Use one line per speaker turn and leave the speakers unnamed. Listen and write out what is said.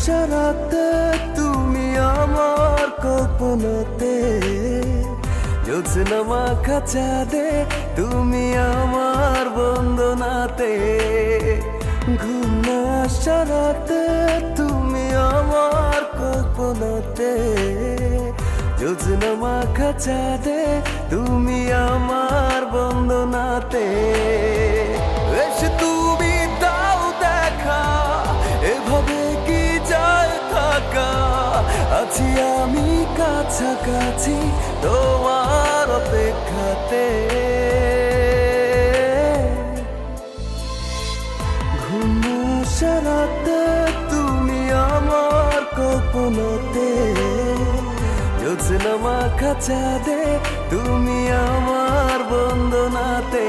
সারাতে তুমি আমার কল্পনাতে, জ্যোৎস্না মাখা চাঁদে তুমি আমার বন্দনাতে, ঘুম না সারাতে তুমি আমার কল্পনাতে, জ্যোৎস্না মাখা চাঁদে তুমি আমার বন্দনাতে। এসে তুমি দাও দেখা, এভাবে কি যায় থাকা, আছি আমি কাছাকাছি তোমার অপেক্ষাতে। ঘুম সারাতে তুমি আমার কল্পনাতে, জ্যোৎস্না মাখা চাঁদে তুমি আমার বন্দনাতে।